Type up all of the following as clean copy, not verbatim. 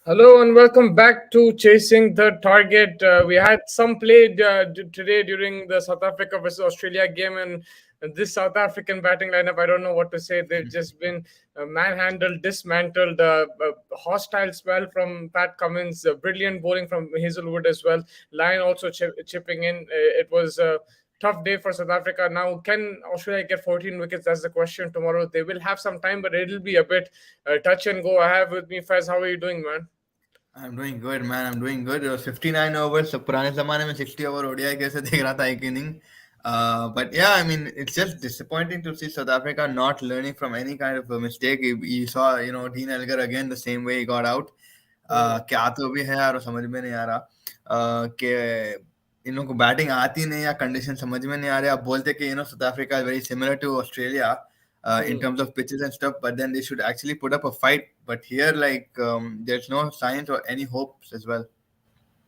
Hello and welcome back to Chasing the Target. We had some play today during the South Africa versus Australia game, and this South African batting lineup, I don't know what to say. They've just been manhandled, dismantled, hostile spell from Pat Cummins, brilliant bowling from Hazelwood as well. Lyon also chipping in. It was tough day for South Africa. Now, can Australia get 14 wickets? That's the question tomorrow. They will have some time, but it'll be a bit touch and go. I have with me Faz. How are you doing, man? I'm doing good, man. I'm doing good. It was 59 overs. So पुराने ज़माने में 60 over ODI कैसे देख रहा था एक inning. But yeah, I mean, it's just disappointing to see South Africa not learning from any kind of a mistake. You saw, Dean Elgar again the same way he got out. क्या तो भी है यार, समझ में नहीं आ रहा कि इन लोगों को बैटिंग आती नहीं या कंडीशन समझ में नहीं आ रहे. आप बोलते कि south Africa is very similar to Australia in terms of pitches and stuff, but then they should actually put up a fight. But here, like, there's no signs or any hopes as well.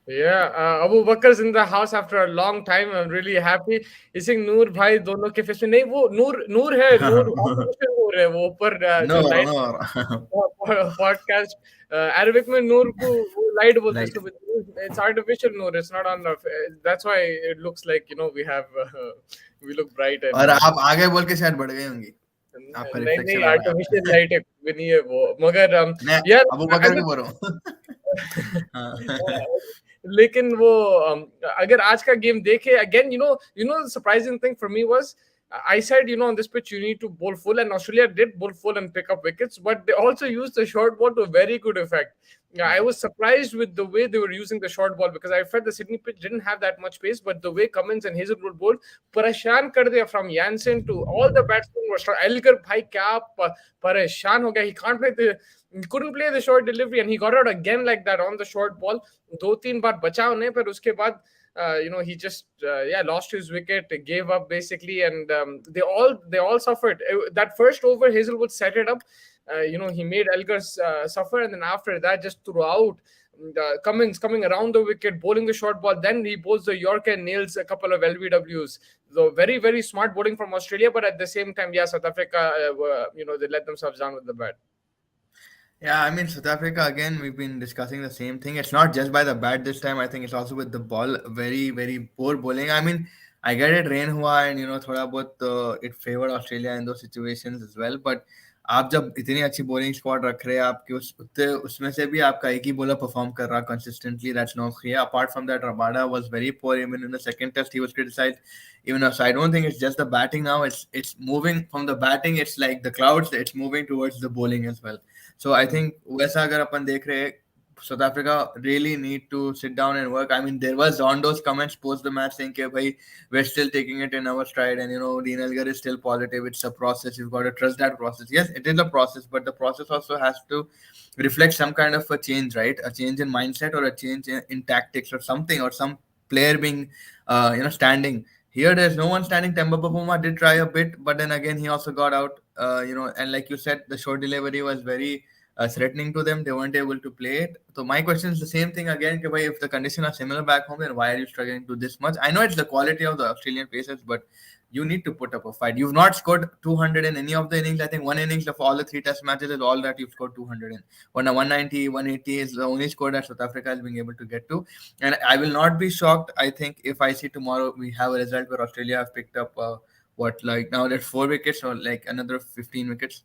Yeah, Abu Bakr's in the house after a long time. I'm really happy. इसे नूर भाई दोनों के face में नहीं वो नूर नूर है नूर artificial नूर है वो ऊपर जो No, light no. Podcast Arabic में नूर को वो लाइट बोलते हैं Like, इसको it's artificial Noor it's not on the that's why it looks like we have we look bright और and आप आगे बोल के शायद बढ़ गई होंगी. आपका नहीं नहीं रिफ्लेक्शन आ रहा है. आर्टिफिशियल लाइट भी नहीं है वो मगर मैं यार अबू बकर अगर को बोल रहा हूँ. हाँ. लेकिन वो अगर आज का गेम देखे again surprising thing for me was I said, on this pitch, you need to bowl full, and Australia did bowl full and pick up wickets, but they also used the short ball to very good effect. Yeah, I was surprised with the way they were using the short ball because I felt the Sydney pitch didn't have that much pace, but the way Cummins and Hazelwood bowled, परेशान कर दिया from Jansen to all the batsmen were strong. Elgar भाई क्या परेशान हो गया. He couldn't play the short delivery and he got out again like that on the short ball. दो तीन बार बचा उन्हें पर उसके बाद he just lost his wicket, gave up basically, and they all suffered. That first over, Hazelwood set it up. He made Elgar suffer, and then after that, just throughout, Cummins coming around the wicket, bowling the short ball. Then he bowls the Yorker and nails a couple of LBWs. So very very smart bowling from Australia, but at the same time, yeah, South Africa, they let themselves down with the bat. Yeah, I mean, South Africa, again, we've been discussing the same thing. It's not just by the bat this time. I think it's also with the ball. Very, very poor bowling. I mean, I get it, rain hua, and, thoda bahut, it favored Australia in those situations as well. But आप जब इतनी अच्छी bowling squad रख रहे हैं आपके उसमें से भी आपका एक ही bowler perform कर रहा consistently, that's not clear. Apart from that, Rabada was very poor. Even in the second test, he was criticized. Even so, I don't think it's just the batting now. It's moving from the batting. It's like the clouds. It's moving towards the bowling as well. So I think वैसा अगर अपन देख रहे हैं, South Africa really need to sit down and work. I mean, there was Rondo's comments post the match saying, "Okay, bhai, we're still taking it in our stride, and Dean Elgar is still positive. It's a process. You've got to trust that process. Yes, it is a process, but the process also has to reflect some kind of a change, right? A change in mindset or a change in tactics or something, or some player being, standing." Here, there's no one standing. Temba Bavuma did try a bit, but then again, he also got out. And like you said, the short delivery was very threatening to them. They weren't able to play it. So my question is the same thing again. Bhai, if the conditions are similar back home, then why are you struggling to this much? I know it's the quality of the Australian paces, but you need to put up a fight. You've not scored 200 in any of the innings. I think one innings of all the three test matches is all that you've scored 200 in. 190, 180 is the only score that South Africa has been able to get to. And I will not be shocked, I think, if I see tomorrow we have a result where Australia have picked up now there's 4 wickets or like another 15 wickets.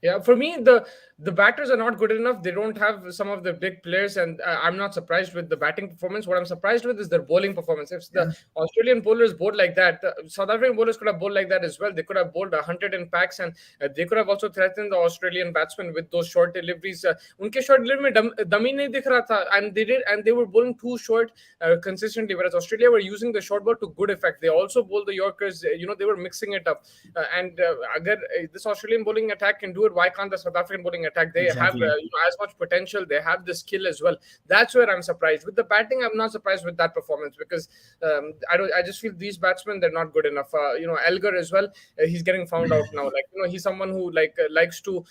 Yeah, for me, the batters are not good enough. They don't have some of the big players, and I'm not surprised with the batting performance. What I'm surprised with is their bowling performance. If the Yeah. Australian bowlers bowled like that, South African bowlers could have bowled like that as well. They could have bowled 100 in packs, and they could have also threatened the Australian batsmen with those short deliveries. उनके short delivery में दम ही नहीं दिख रहा था, and they were bowling too short consistently. Whereas Australia were using the short ball to good effect. They also bowled the Yorkers. They were mixing it up. And agar this Australian bowling attack can do it, why can't the South African bowling attack? They have Exactly. as much potential. They have the skill as well. That's where I'm surprised. With the batting, I'm not surprised with that performance because I just feel these batsmen, they're not good enough. Elgar as well. He's getting found out now. Like he's someone who likes to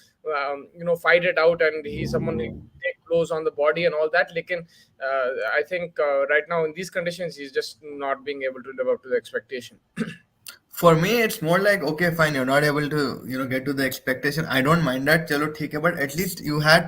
fight it out, and he's someone who take blows on the body and all that. Lekin, I think right now in these conditions, he's just not being able to live up to the expectation. For me, it's more like, okay, fine, you're not able to, get to the expectation. I don't mind that. Chalo, theek hai, but at least you had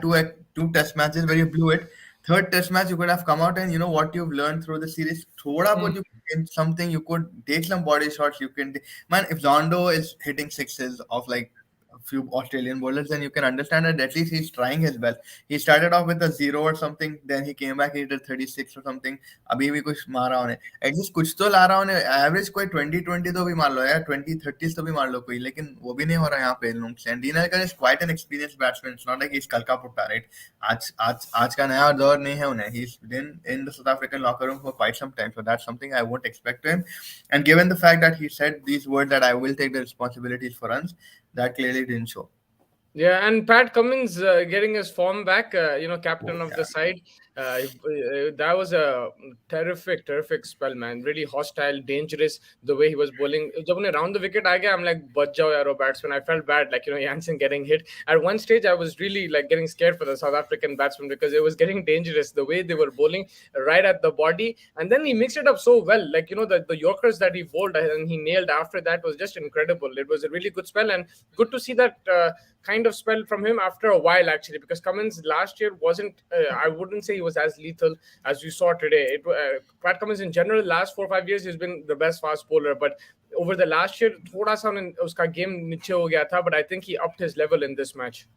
two test matches where you blew it. Third test match, you could have come out and what you've learned through the series. Thoda Hmm. bahut you can something you could take some body shots. You can man if Zondo is hitting sixes of like a few Australian bowlers, then you can understand that at least he's trying his best. He started off with a zero or something, then he came back, he did 36 or something. अभी भी कुछ मारा उन्हें at least कुछ तो ला रहा उन्हें average कोई 20-20 तो भी मार लो यार 20-30 तो भी मार लो कोई लेकिन वो भी नहीं हो रहा यहाँ पे इन लोग से and dean Elgar is quite an experience batsman it's not like he is कल का पुट्टा राइट आज का नया दौर नहीं है उन्हें he is been in the South African locker room for quite some time so that's something I won't expect to him and given the fact that he said these words that I will take the responsibilities for runs that clearly didn't show. Yeah, and Pat Cummins getting his form back, captain Oh, of the yeah. side. That was a terrific, terrific spell, man. Really hostile, dangerous. The way he was bowling. जब उन्हें round the wicket आ गया, I'm like, बच जाओ यार, batsman. I felt bad, like Jansen getting hit. At one stage, I was really like getting scared for the South African batsman because it was getting dangerous. The way they were bowling right at the body, and then he mixed it up so well. Like the Yorkers that he bowled and he nailed after that was just incredible. It was a really good spell and good to see that. Kind of spell from him after a while actually because Cummins last year wasn't I wouldn't say he was as lethal as we saw today. Pat Cummins in general last 4 or 5 years he's been the best fast bowler but over the last year thoda sa uska game niche ho gaya tha but I think he upped his level in this match.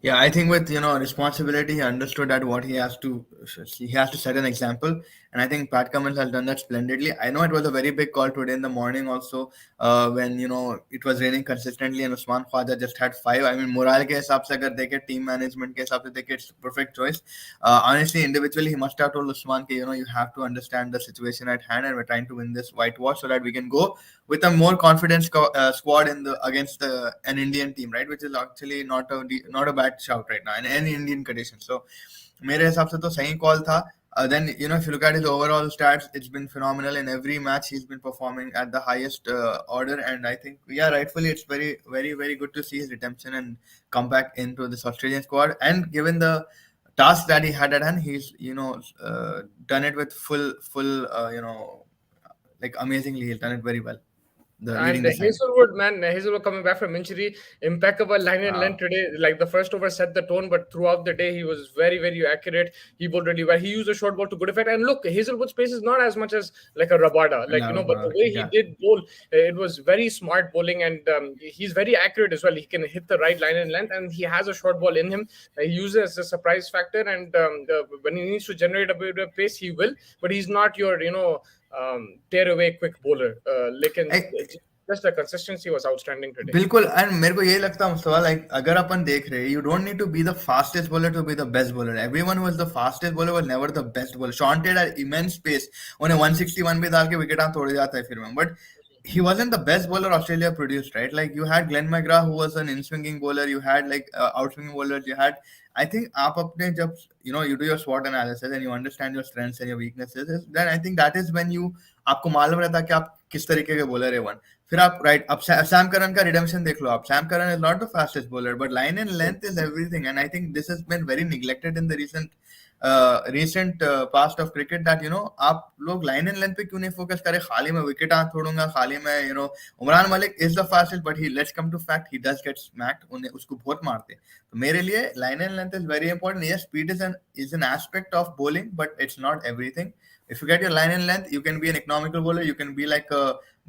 Yeah, I think with responsibility, he understood that what he has to set an example, and I think Pat Cummins has done that splendidly. I know it was a very big call today in the morning, also when it was raining consistently, and Usman Khwaja just had five. I mean, morale ke hisab se agar dekhe, team management ke hisab se dekhe, it's perfect choice. Honestly, individually, he must have told Usman ke you have to understand the situation at hand, and we're trying to win this whitewash so that we can go with a more confident squad in the against an Indian team, right? Which is actually not a bad shout right now in any Indian condition. So, मेरे हिसाब से तो सही call था. Then if you look at his overall stats, it's been phenomenal in every match. He's been performing at the highest order, and I think rightfully, it's very very very good to see his redemption and come back into this Australian squad. And given the task that he had at hand, he's done it with like amazingly. He's done it very well. The leading And the side. Hazelwood coming back from injury, impeccable line and Uh, length today. Like the first over set the tone, but throughout the day he was very, very accurate. He bowled really well. He used a short ball to good effect. And look, Hazelwood's pace is not as much as like a Rabada, but the way he yeah. did bowl, it was very smart bowling, and he's very accurate as well. He can hit the right line and length, and he has a short ball in him. He uses as a surprise factor, and when he needs to generate a bit of pace, he will. But he's not your, tear away quick bowler. Just the consistency was outstanding today. बिल्कुल and मेरे को ये लगता है Mustafa like अगर अपन देख रहे हैं you don't need to be the fastest bowler to be the best bowler everyone who is the fastest bowler was never the best bowler Shaun Tait had immense pace उन्हें 161 भी डाल के विकेट तोड़ जाता है फिर में but he wasn't the best bowler Australia produced, right? Like you had Glenn McGrath, who was an in-swinging bowler. You had like out-swinging bowlers. You had, I think, आप अपने जब you do your SWOT analysis and you understand your strengths and your weaknesses, then I think that is when you आपको मालूम रहता है कि आप किस तरीके के bowler है वन. फिर आप right अब सैम करन का redemption देख लो आप. Sam Curran is not the fastest bowler, but line and length is everything, and I think this has been very neglected in the recent past of cricket that आप लोग line and length पे क्यों नहीं focus करें खाली मैं wicket छोड़ूंगा खाली मैं Umran Malik is the fastest but he let's come to fact he does get smacked उन्हें उसको बहुत मारते तो मेरे लिए line and length is very important yes speed is an aspect of bowling but it's not everything if you get your line and length you can be an economical bowler you can be like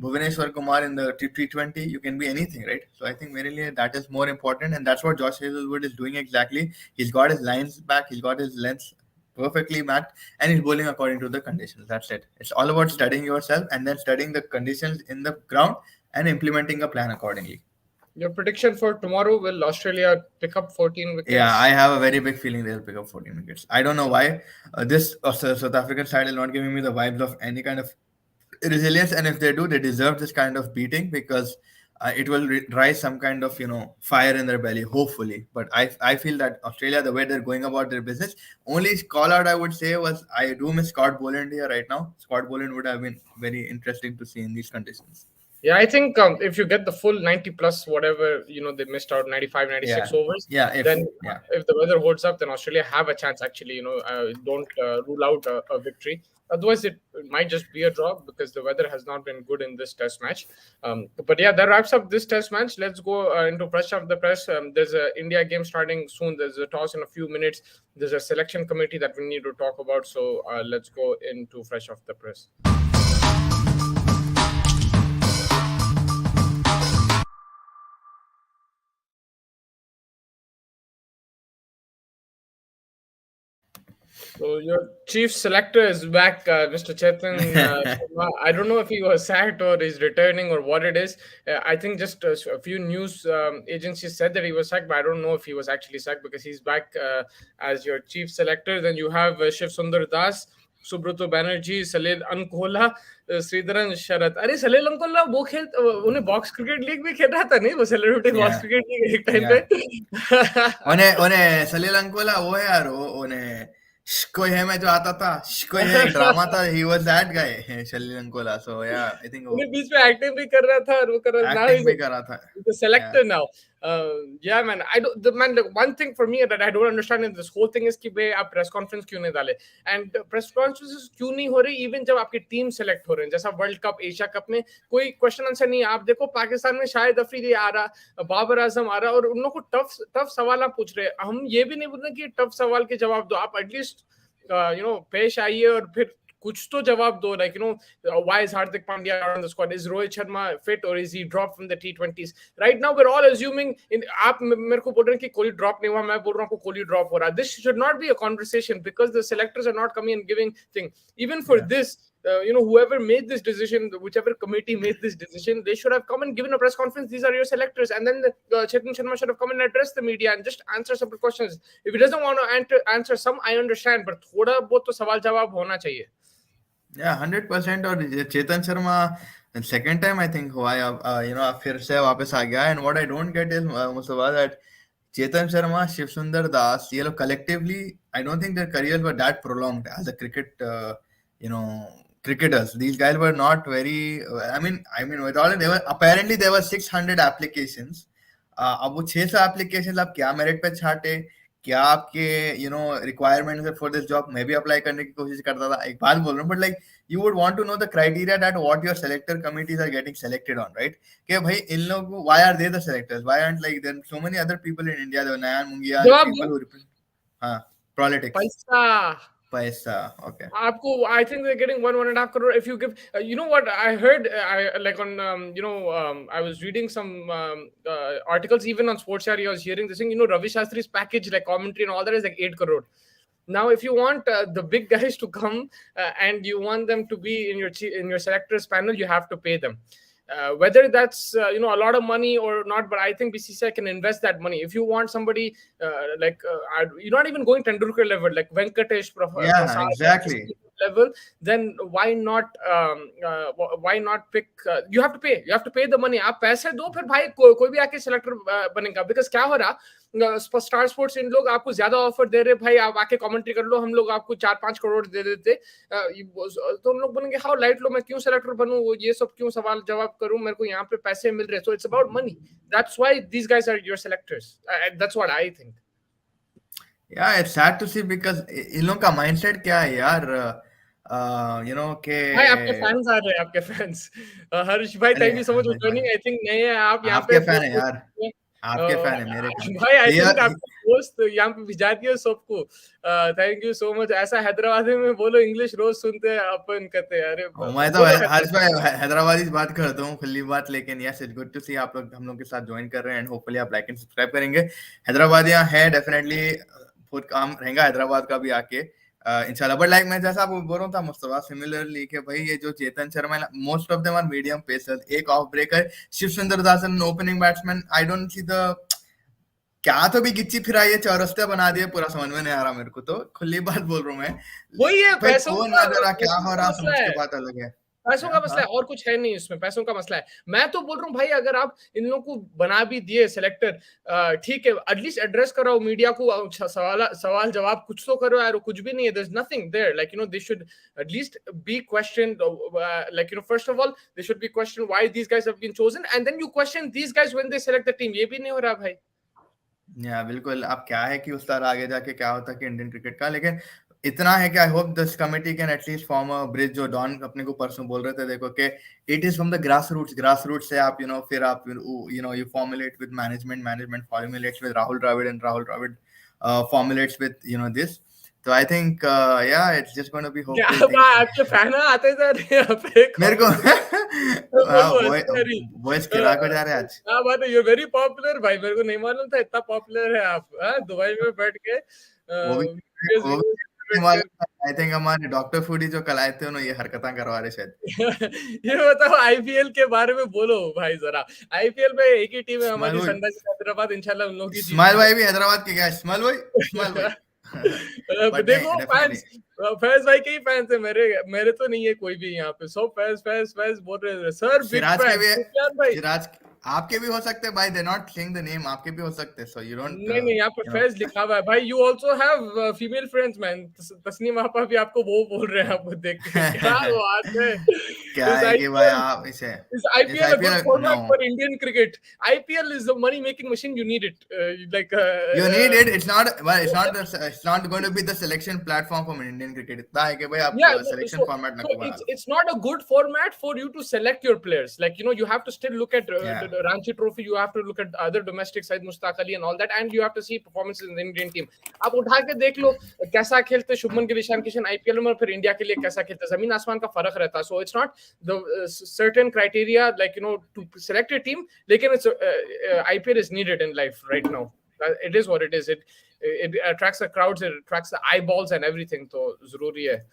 Bhuvaneshwar Kumar in the T20 you can be anything right so I think mere liye that is more important and that's what Josh Hazelwood is doing exactly he's got his lines back he's got his lengths perfectly matched and he's bowling according to the conditions that's it it's all about studying yourself and then studying the conditions in the ground and implementing a plan accordingly. Your prediction for tomorrow, will Australia pick up 14 wickets? Yeah, I have a very big feeling they'll pick up 14 wickets. I don't know why. This South African side is not giving me the vibes of any kind of resilience, and if they do, they deserve this kind of beating because it will rise some kind of fire in their belly, hopefully. But I feel that Australia, the way they're going about their business, only call out I would say was I do miss Scott Boland here right now. Scott Boland would have been very interesting to see in these conditions. Yeah, I think if you get the full 90 plus whatever, they missed out 95, Yeah, 96 overs, yeah, then yeah. if the weather holds up, then Australia have a chance actually. Don't rule out a victory. Otherwise, it might just be a draw because the weather has not been good in this test match. But yeah, that wraps up this test match. Let's go into fresh off the press. There's a India game starting soon. There's a toss in a few minutes. There's a selection committee that we need to talk about. So let's go into fresh off the press. So your chief selector is back, Mr. Chetan Sharma. I don't know if he was sacked or is returning or what it is. I think just a few news agencies said that he was sacked, but I don't know if he was actually sacked because he's back as your chief selector. Then you have Shiv Sundar Das, Subroto Banerjee, Salil Ankola, Sridharan Sharath. अरे सलील अंकोला वो खेल उन्हें box cricket league भी खेल रहा था नहीं वो celebrity box Yeah, cricket league एक टाइम yeah. पे उन्हें सलील अंकोला वो है यार, वो उन्हें कोई है में जो आता था, कोई है एक ड्रामा था, ही वाज दैट गाय सलील अंकोला. सो या आई थिंक वो उन्हें बीच में एक्टिंग भी कर रहा था और वो कर रहा नाउ एक्टिंग भी कर रहा था. the या selector now. Yeah, man. I don't. The man. Like, one thing for me that I don't understand in this whole thing is कि भाई आप press conference क्यों नहीं डाले? And press conferences क्यों नहीं हो रही? Even जब आपकी टीम select हो रहे हैं, जैसा वर्ल्ड कप, एशिया कप में कोई क्वेश्चन आंसर नहीं है. आप देखो पाकिस्तान में शाहिद अफरीदी आ रहा, बाबर आजम आ रहा, और उन लोगों को टफ टफ सवाल आप पूछ रहे हैं. हम ये भी नहीं बोल रहे कि टफ सवाल के जवाब दो. आप एटलीस्ट पेश आइए और फिर कुछ तो जवाब दो. Like, why is Hardik Pandya not on the squad? Is Rohit Sharma fit or is he dropped from the T20s? Right now we're all assuming आप मेरे को बोल रहे हैं कि कोहली ड्रॉप नहीं हुआ, मैं बोल रहा हूँ कोहली ड्रॉप हो रहा. This should not be a conversation because the selectors are not coming and giving thing. Even for या this, whoever made this decision, whichever committee made this decision, they should have come and given a press conference. These are your selectors, and then Chetan Sharma should have come and addressed the media and just answer simple questions. If he doesn't want to answer some, I understand, but थोड़ा बहुत तो सवाल जवाब होना चाहिए. Yeah, 100%. और Chetan Sharma second time I think हुआ है अब, फिर से वापस आ गया. And what I don't get is Mustafa that Chetan Sharma, Shiv Sundar Das, ये लोग collectively, I don't think their careers were that prolonged as a you know, cricketers. These guys were not very. I mean, with all they were apparently there were 600 applications. अब वो 600 applications आप क्या merit पे छाटे, क्या आपके requirements है for this job, मैं भी अप्लाई करने की कोशिश करता था. एक बात बोल रहा हूँ, but like you would want to know the criteria that what your selector committees are getting selected on, right? कि भाई इन लोगों, why are they the selectors? Why aren't like there are so many other people in India, the Nayan Mungial, जवाब people दो. who represent, हाँ, politics, पैसा पैसा, okay. आपको I think they're getting 1.5 crore if you give. You know what I heard? I like on I was reading some articles even on Sports Area. I was hearing this thing. Ravi Shastri's package like commentary and all that is like 8 crore. Now, if you want the big guys to come and you want them to be in your selectors panel, you have to pay them. Whether that's a lot of money or not, but I think BCCI can invest that money. If you want somebody you're not even going Tendulkar level, like Venkatesh Yeah, Prasad exactly. level, then why not pick? You have to pay. You have to pay the money. आप पैसे दो फिर भाई कोई भी आके selector बनेगा. Because क्या हो रहा, स्टार स्पोर्ट्स इन लोग आपको ज्यादा ऑफर दे रहे, भाई आप आके कमेंट्री कर लो, हम लोग आपको 4-5 करोड़ दे देते. तो हम लोग बोलेंगे हाउ लाइट लो, मैं क्यों सेलेक्टर बनूं, वो ये सब क्यों सवाल जवाब करूं, मेरे को यहाँ पे पैसे मिल रहे. So it's about money. That's why these guys are your selectors. That's what I think. Yeah, it's sad to see because इन लोगों का mindset क्या है यार, के भाई आपके फैंस आ रहे हैं, आपके फैंस. हर्ष भाई, अरे thank you so much for हमें भाई, जॉइनिंग. आई थिंक नए हैं आप यहाँ आपके पे. फैन है यार, आपके फैन है, मेरे फैन. भाई आई ये थिंक आपके दोस्त यहाँ पे भिजा दिए सबको. Thank you so much. ऐसा हैदराबादी में बोलो, इंग्लिश रोज सुनते हैं अपन, कहते हैं अरे मैं तो हर्ष भाई हैदराबादी बात करता हूँ खुली बात, लेकिन यस इट्स गुड टू सी आप लोग हम लोग के साथ ज्वाइन कर रहे हैं एंड होपफुली आप लाइक एंड सब्सक्राइब करेंगे. हैदराबादियां है डेफिनेटली, बहुत काम रहेगा हैदराबाद का भी आके इंशाल्लाह. बट लाइक मैं जैसा आपको बोल रहा था मुस्तफा, सिमिलरली कि भाई ये जो Chetan Sharma, most of them are medium pacers, एक off breaker, Shiv Sundar Das an opening batsman. I don't see the क्या तो भी गिच्ची फिराई चौरस्ते बना दिए, पूरा समझ में नहीं आ रहा मेरे को, तो खुली बात बोल रहा हूँ मैं. वही है, भाई पैसों कौन का ना दे रहा, क्या पैसों हो का रहा, मसला समझ है. के बात अलग है. पैसों का मसला है और कुछ है नहीं इसमें, पैसों का मसला है। मैं तो बोल रहा हूँ भाई अगर आप इन लोगों को बना भी दिए सिलेक्टर, ठीक है, एटलीस्ट एड्रेस कराओ मीडिया को, सवाल जवाब कुछ तो करो यार, कुछ भी नहीं है, there's nothing there, like you know they should at least be questioned, like you know first of all they should be questioned why these guys have been chosen, and then you question these guys when they select the team, ये भी नहीं हो रहा भाई। या बिल्कुल, अब क्या है कि उस तरह आगे जाके क्या होता है कि इंडियन क्रिकेट का, लेकिन इतना है कि I hope this committee can at least form a bridge, जो डॉन अपने को परसों बोल रहे थे, देखो कि it is from the grass roots से आप फिर आप you formulate with management formulates with Rahul Dravid, and Rahul Dravid formulates with this. तो I think yeah it's just going to be hopeful क्या आपके फैन आते जा रहे हैं पे मेरे को वॉइस खराब हो जा रहा है आज। क्या बात है, यू वेरी पॉपुलर भाई, मेरे को नहीं मालूम था इतना पॉपुलर है आप, दुबई में बैठ के वो भी आई थिंक हमारे डॉक्टर फूडी जो कल आए थे उन्होंने ये हरकतें करवा रहे शायद। ये बताओ आईपीएल के बारे में बोलो भाई जरा। आईपीएल में एक ही टीम है हमारी, सनराइजर्स हैदराबाद, इंशाल्लाह उन लोगों की स्माइल भाई भी हैदराबाद के क्या, स्माइल भाई देखो फैज भाई के ही फैंस है, मेरे तो नहीं है कोई भी यहाँ पे, सब फैज बोल रहे हैं सर, बिग फैन भाई। आपके भी हो सकते हैं भाई, they not saying the name, आपके भी हो सकते हैं, सो यू डोंट, नहीं यहाँ पे फैज लिखा हुआ है भाई। You also have female friends man, Tasneem आपा भी आपको वो बोल रहे हैं, आपको देख के क्या बात है। क्या है कि भाई आप इसे Is IPL a good format for Indian cricket? IPL is a money making machine, you need it, you need it, it's not going to be the selection platform for Indian cricket, इतना है कि भाई आप selection format ना करो। It's not a good format for you to select your players, like you know you have to still look at the Ranchi Trophy, you have to look at other domestic side, Mustaq Ali and all that, and you have to see performances in the Indian team. आप उठा के देख लो कैसा खेलते Shubman Gill, Ishan Kishan IPL में, और फिर India के लिए कैसा खेलते, जमीन आसमान का फर्क रहता है। So it's not the certain criteria like you know to select a team, लेकिन it's IPL is needed in life right now. It is what it is. It attracts the crowds, it attracts the eyeballs and everything, तो जरूरी है।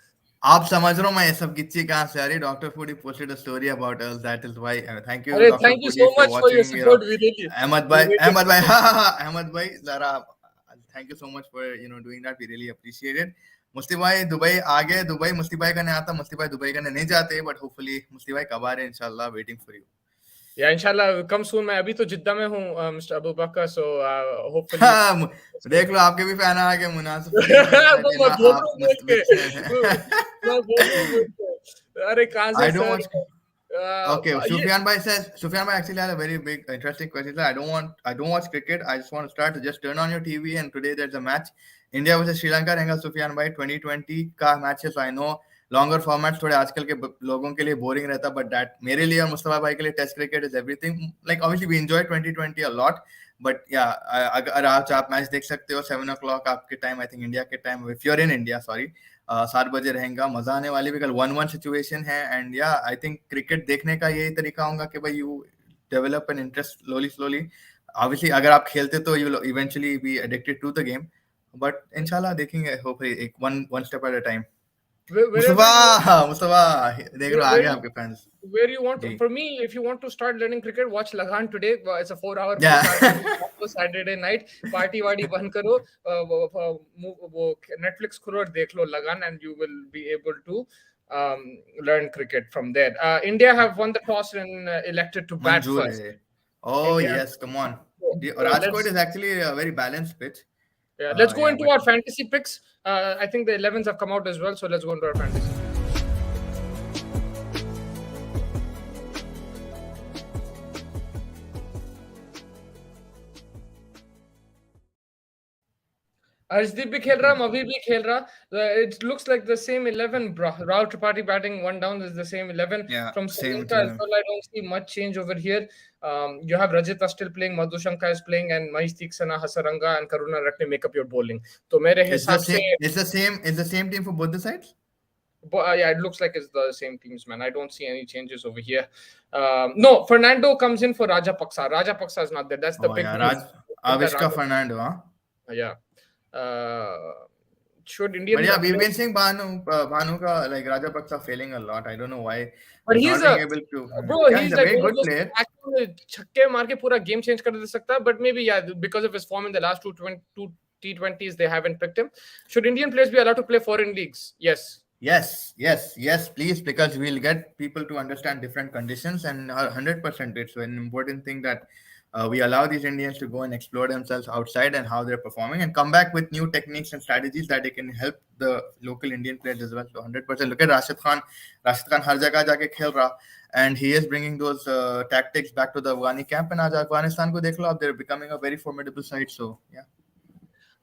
आप समझ रहे हो मैं ये सब गिच्ची कहाँ से आ रही? Doctor foodie posted a story about us, that is why thank you Dr. Thank you Foodie so much for your watching, support, we really Ahmed भाई अहमद भाई जरा thank you so much for doing that, we really appreciate it। मुस्ती भाई Dubai आ गए, Dubai मुस्ती भाई का नहीं आता, मुस्ती भाई दुबई का नहीं जाते, बट होपफुली मुस्ती भाई कब आ रहे हैं इंशाल्लाह, वेटिंग फॉर यू। या इंशाल्लाह कम सून। मैं अभी तो जिद्दा में हूँ मिस्टर अबू बकर, सो होपफुली देख लो आपके भी फैन आ गए मुनासिब। अरे कहां से sir? Okay, Sufyan bhai actually had a very big interesting question. I don't watch cricket, I just want to start to just turn on your TV and today there's a match, India versus Sri Lanka रहेगा Sufyan bhai, 2020 का match है, so I know longer formats थोड़े आजकल के लोगों के लिए boring रहता, but that मेरे लिए और मुस्तफा भाई के लिए test cricket is everything, like obviously we enjoy 2020 a lot, but yeah अगर आज आप मैच देख सकते हो 7 o'clock आपके टाइम, I think इंडिया के time, if you're in India, sorry, 7 बजे रहेगा, मजा आने वाली भी। कल 1-1 सिचुएशन है, एंड या आई थिंक क्रिकेट देखने का यही तरीका होगा कि भाई you develop an interest slowly. Obviously अगर आप खेलते तो you will eventually be addicted to the game, but इंशाल्लाह देखेंगे होपफुली एक one step at a time. Mustafa देख रहा आगे आपके fans. Where you want to, for me, if you want to start learning cricket, watch Lagan today. It's a 4-hour Saturday night party वाड़ी बंद करो, वो Netflix खोलो और देख लो Lagan, and you will be able to learn cricket from there. India have won the toss and elected to bat first. Oh yes, come on. Rajkot is actually a very balanced pitch. Yeah, let's go into our fantasy picks. I think the 11s have come out as well, so let's go into our fantasy. Arshdeep भी खेल रहा, Mavi भी खेल रहा. It looks like the same 11, bro. Rahul Tripathi batting one down is the same 11. From Sri Lanka as well, I don't see much change over here. You have Rajita still playing, Madhushanka is playing, and Mahesh Theeksana, Hasaranga, and Karuna Ratne make up your bowling. So मेरे हिसाब से it's the same team for both the sides. But yeah, it looks like it's the same teams, man. I don't see any changes over here. No, Fernando comes in for Rajapaksa. Rajapaksa is not there. That's the big news. Avishka Fernando, huh? Yeah. Should Indian? But yeah, we've been seeing Bhanu ka, like Rajapaksa failing a lot. I don't know why. But he's not able to. Bro, yeah, he's a like very good player. छक्के मार के पूरा game change कर दे सकता है. But maybe yeah, because of his form in the last two T20s, they haven't picked him. Should Indian players be allowed to play foreign leagues? Yes. Yes, please, because we'll get people to understand different conditions, and 100% it's an important thing that we allow these Indians to go and explore themselves outside and how they're performing and come back with new techniques and strategies that they can help the local Indian players as well. So 100%. Look at Rashid Khan har jagah jaake khel raha, and he is bringing those tactics back to the Afghani camp. And आज Afghanistan को देख लो आप, they're becoming a very formidable side. So yeah.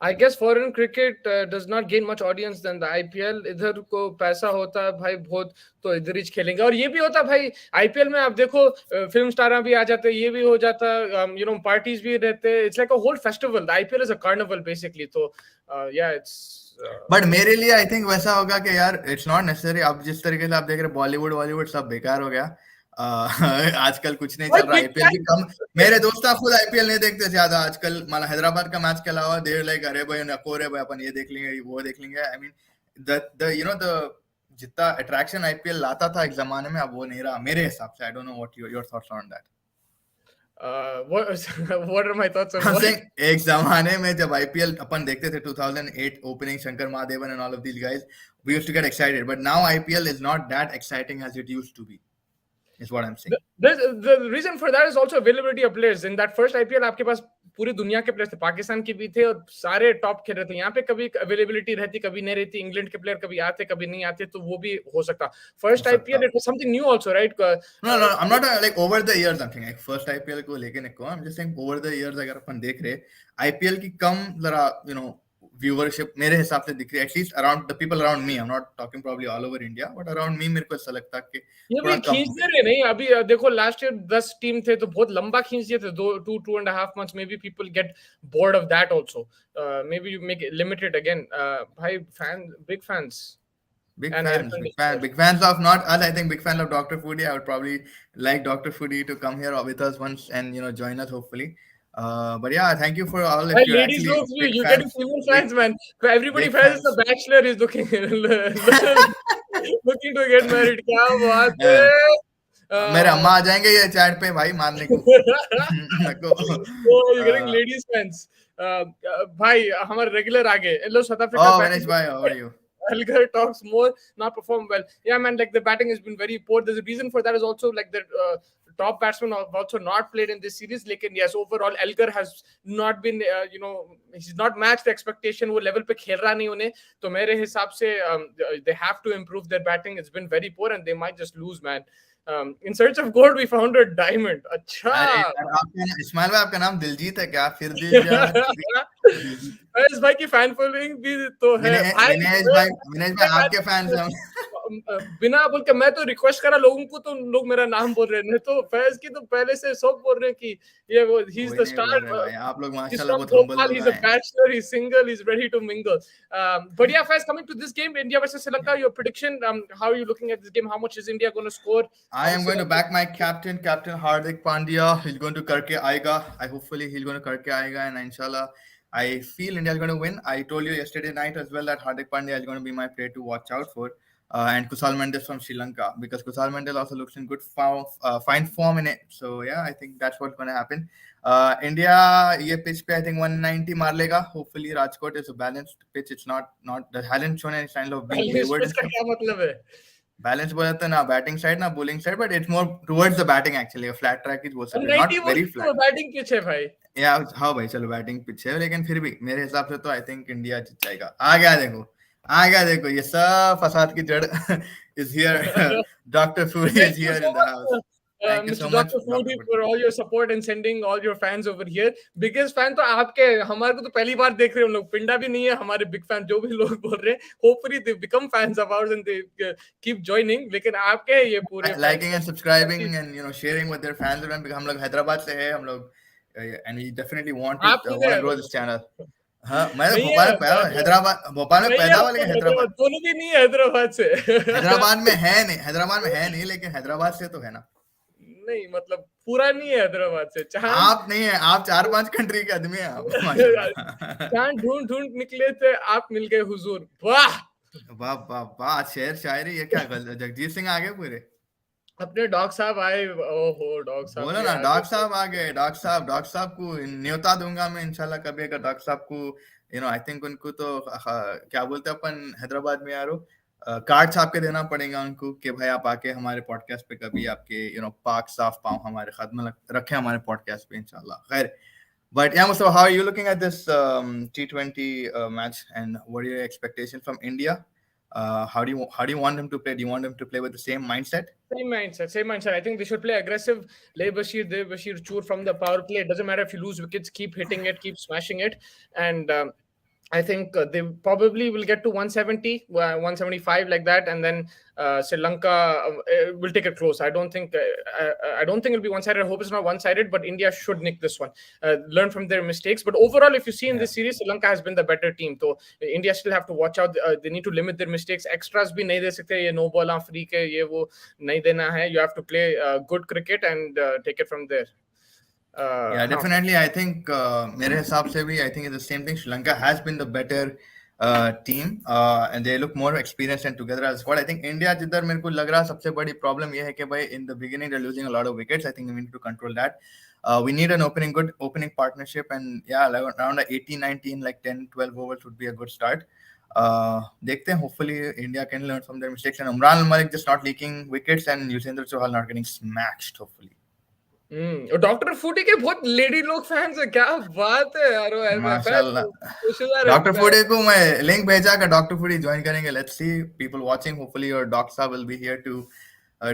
I guess foreign cricket does not gain much audience than the IPL. इधर को पैसा होता है भाई बहुत, तो इधर ही खेलेंगे। और ये भी होता है भाई, आईपीएल में आप देखो फिल्म स्टार भी आ जाते हैं, ये भी हो जाता है, पार्टीज भी रहते हैं। It's like a whole festival. The IPL is a carnival basically. तो या इट्स बट मेरे लिए आई थिंक वैसा होगा कि यार इट्स नॉट नेसेसरी। अब जिस तरीके से आप देख रहे बॉलीवुड वॉलीवुड सब बेकार हो गया। आजकल कुछ नहीं चल रहा, आईपीएल भी कम। मेरे दोस्त खुद आईपीएल नहीं देखते ज्यादा आजकल, मतलब हैदराबाद का मैच के अलावा देर लाइक अरे भाई नको रे भाई अपन ये देख लेंगे वो देख लेंगे। आई मीन द जितना अट्रैक्शन आईपीएल लाता था एक जमाने में, अब वो नहीं रहा मेरे हिसाब से। I don't know what your thoughts on that. what are my thoughts on what? एक जमाने में जब आईपीएल अपन देखते थे 2008 opening Shankar Mahadevan and all of these guys, we used to get excited, but now IPL is not that exciting as it used to be, is what I'm saying. The reason for that is also availability of players. In that first IPL आपके पास पूरी दुनिया के players थे, पाकिस्तान के भी थे और सारे टॉप खेल रहे थे। यहाँ पे कभी अवेलेबिलिटी रहती कभी नहीं रहती, इंग्लैंड के प्लेयर कभी आते कभी नहीं आते, तो वो भी हो सकता। First IPL it was something new also, right? No, I'm not like over the years I'm saying like first IPL को लेके नहीं कहूँ, I'm just saying over the years अगर अपन देख रहे आईपीएल की कम जरा व्यूवरशिप मेरे हिसाब से दिख रही है, at least around the people around me. I am not talking probably all over India, but around me मेरे को ऐसा लगता है कि ये भी खींच दे रहे नहीं। अभी देखो लास्ट ईयर 10 टीम थे तो बहुत लंबा खींच दिए थे, 2.5 months। Maybe people get bored of that also. Maybe you make it limited again. भाई big fans big fans of not us. I think big fan of Dr. Foodie. I would probably like Dr. Foodie to come here with us once and join us hopefully. But yeah, thank you for all. Well, ladies look, you getting female fans, man. Everybody fans the Bachelor is looking looking to get married. क्या बात है? मेरे अम्मा आ जाएंगे ये chat पे भाई मारने को। Oh, you're getting ladies fans. भाई हमारे रेगुलर आ गए। Hello South Africa. Oh, Manish bhai, how are you? Elgar talks more, not perform well. Yeah, man, like the batting has been very poor. There's a reason for that is also like the top batsmen have also not played in this series. Lekin yes, overall Elgar has not been, he's not matched the expectation. वो level पे खेल रहा नहीं उन्हें। तो मेरे हिसाब से they have to improve their batting. It's been very poor and they might just lose, man. In search of gold, we found a diamond. अच्छा। इस्माइल भाई आपका नाम दिलजीत है क्या? फिर इस भाई की फैन फॉलोइंग भी तो है। विनेश भाई आपके फैंस हैं। बिना बोल के मैं तो रिक्वेस्ट करा लोगों को, तो लोग मेरा नाम बोल रहे हैं। तो फैज की तो पहले से सब बोल रहे हैं कि ये वो ही इज द स्टार। आप लोग माशाल्लाह बहुत humble he is a bachelor, he is single, he is ready to mingle. But yeah, Faiz, coming to this game, India versus Sri Lanka, your prediction, how are you looking at this game? How much is India going to score? I am going to back my captain Hardik Pandya. He's going to karke aayega. Hopefully he's going to karke aayega, and inshallah I feel India is going to win. I told you yesterday night as well that Hardik Pandya is going to be my player to watch out for. And Kusal Mendes from Sri Lanka, because Kusal Mendes also looks in good form, fine form in it. So yeah, I think that's what's going to happen. India, ये pitch पे I think 190 मार लेगा. Hopefully Rajkot is a balanced pitch. It's not that hasn't shown any sign of being wayward. इसका क्या मतलब है? Balance बोला था ना batting side ना bowling side, but it's more towards the batting actually. A flat track is बोल सकते हैं, not very flat. Batting pitch है भाई. Yeah, हाँ भाई चलो batting pitch है, लेकिन फिर भी मेरे हिसाब से तो I think India जीत जाएगा। आ गया देखो ये सब फसाद की जड़ is here. Dr. Foodie is here in the house. Thank you so much, Dr. Foodie, for all your support and sending all your fans over here. Biggest fan तो आपके, हमारे को तो पहली बार देख रहे हैं हम लोग। पिंडा भी नहीं है हमारे big fan, जो भी लोग बोल रहे हैं। Hopefully they become fans of ours and they keep joining. लेकिन आपके ये पूरे liking and subscribing and sharing with their fans, हम लोग हैदराबाद से हैं हम लोग, and we definitely want to grow this channel. हाँ, मैं भोपाल में पैदा हुआ, लेकिन हैदराबाद दोनों भी नहीं है। हैदराबाद से हैदराबाद में है नहीं, लेकिन हैदराबाद से तो है ना। नहीं मतलब पूरा नहीं है हैदराबाद से। आप नहीं है, आप 4-5 कंट्री के आदमी हैं आप। चांद ढूंढ निकले थे, आप मिल गए हुजूर। वाह वाह वाह वाह, शेर शायरी ये क्या गल, जगजीत सिंह आ गए पूरे। अपने डॉग साहब आए। ओहो डॉग साहब बोलो ना, डॉग साहब आ गए। डॉग साहब को न्योता दूंगा मैं इंशाल्लाह कभी, अगर डॉग साहब को आई थिंक उनको तो क्या बोलते हैं अपन हैदराबाद में यारो, कार्ड छाप के देना पड़ेगा उनको कि भाई आप आके हमारे पॉडकास्ट पे कभी आपके पाक साफ पाँव हमारे खत्म रखे हमारे पॉडकास्ट पे इंशाल्लाह खैर. But yeah, Mustafa, how are you looking at this T20 match, and what are your expectations from India? How do you want them to play? Do you want them to play with the same mindset? Same mindset, same mindset. I think they should play aggressive. Lay Bashir, Dev Bashir, Choor from the power play. It doesn't matter if you lose wickets, keep hitting it, keep smashing it. And I think they probably will get to 170, 175 like that, and then Sri Lanka will take it close. I don't think it'll be one-sided. I hope it's not one-sided, but India should nick this one. Learn from their mistakes. But overall, if you see in this series, Sri Lanka has been the better team. So India still have to watch out. They need to limit their mistakes. Extras भी नहीं दे सकते. ये no ball free के ये वो नहीं देना है. You have to play good cricket and take it from there. Yeah, definitely. I think मेरे हिसाब से भी I think it's the same thing. Sri Lanka has been the better team and they look more experienced and together as a squad. I think India जिधर मेरे को लग रहा है सबसे बड़ी problem ये है कि भाई in the beginning they're losing a lot of wickets. I think we need to control that. We need an good opening partnership, and yeah, like around 18, 19, like 10, 12 overs would be a good start. देखते हैं. Hopefully India can learn from their mistakes, and Umran Malik just not leaking wickets and Yuzvendra Chahal not getting smashed. Hopefully. Doctor फूटी के बहुत lady लोग fans है. क्या बात है यार. माशाल्लाह. डॉक्टर फूटी को मैं लिंक भेजा कि डॉक्टर फूटी ज्वाइन करेंगे. Let's see people watching. Hopefully your doctor साहब will be here to